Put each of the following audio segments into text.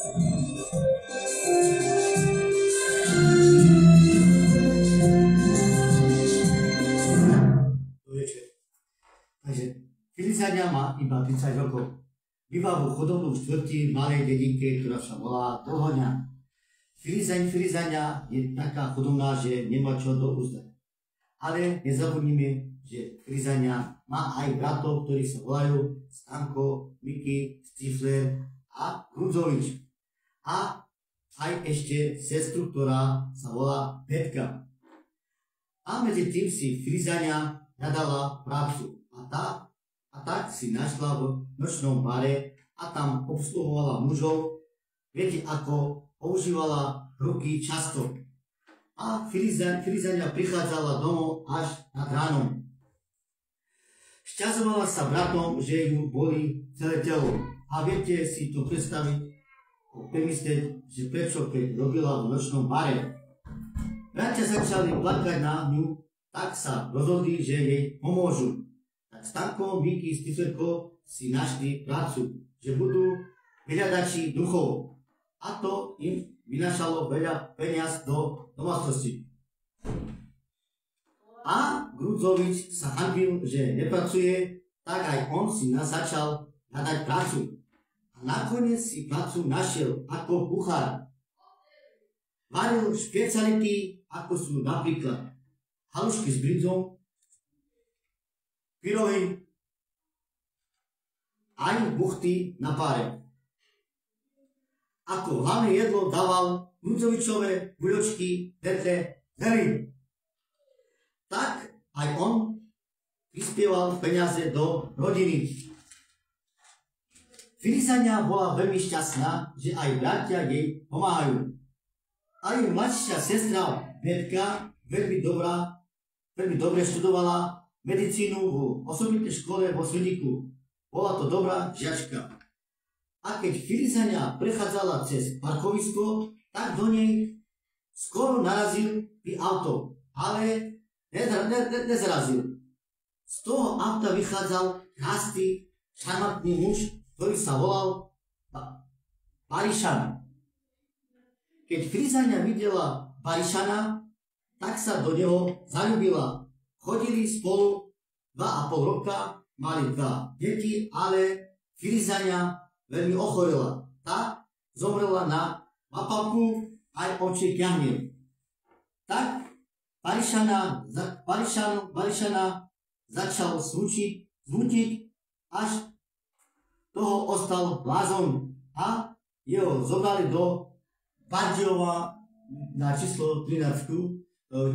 Takže Filizania má iba 30 rokov. Býva vo chodobnom štvrti v malej dedinke, ktorá sa volá Dlhoňa. Filizania je taká chudobná, že nemá čo do úzda. Ale nezabudnime, že Filizania má aj bratov, ktorí sa volajú Stanko, Miki, Stifler a Grudzovič. A aj ešte sestru, ktorá sa volá Petka. A medzi tým si Filizania hľadala prácu. A tak si našla v nočnom bare a tam obsluhovala mužov. Viete, ako používala ruky často. A Filizania prichádzala domov až nad ránom. Šťazovala sa bratom, že ju boli celé telo. A viete si to predstaviť, pomyslieť, že prečo keď robila v nočnom bare. Bratia začali plakať na ňu, tak sa rozhodli, že jej pomôžu. Tak Stanko, Miki, Stiflerko si našli prácu, že budú vyhľadači duchov. A to im vynášalo veľa peniaz do domácnosti. A Grudzovič sa hanbil, že nepracuje, tak aj on si začal hľadať prácu. A nakoniec si prácu našiel ako kuchár. Varil špeciality, ako sú napríklad halušky s brinzou, pyrohy, aj buchty na páre. Ako hlavné jedlo dával Grudzovičové guľočky, tetle, zelín. Tak aj on prispieval peniaze do rodiny. Filizania bola veľmi šťastná, že aj bratia jej pomáhajú. A jej mladšia sestra Petka veľmi dobre študovala medicínu v osobitnej škole vo Svidíku. Bola to dobrá žiačka. A keď Filizania prechádzala cez parkovisko, tak do nej skoro narazil auto, ale nezarazil. Z toho auta vychádzal krásny, šarmantný muž, ktorý sa volal Barišan. Keď Filizania videla Barišana, tak sa do neho zaľúbila. Chodili spolu 2,5 roka, mali 2 deti, ale Filizania veľmi ochorela. Tá zomrela na mapalku aj oči kiahniel. Tak Barišana začal zvútiť, až toho ostal blázon a jeho zobrali do Bardejova na číslo 13.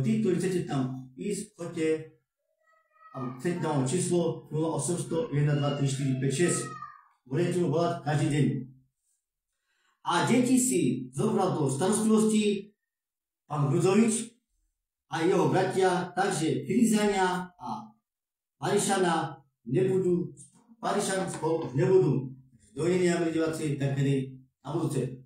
Tí, ktorí chcete tam ísť, choďte a chcete tam číslo 0800 1, 2, 3, 4, 5, 6. Budete mu volať každý deň. A deti si zobral do starostlivosti pán Grudzovič a jeho bratia, takže Filizania a Barišan spolu nebudú. Dojení a diváci, tak kedy na budúce.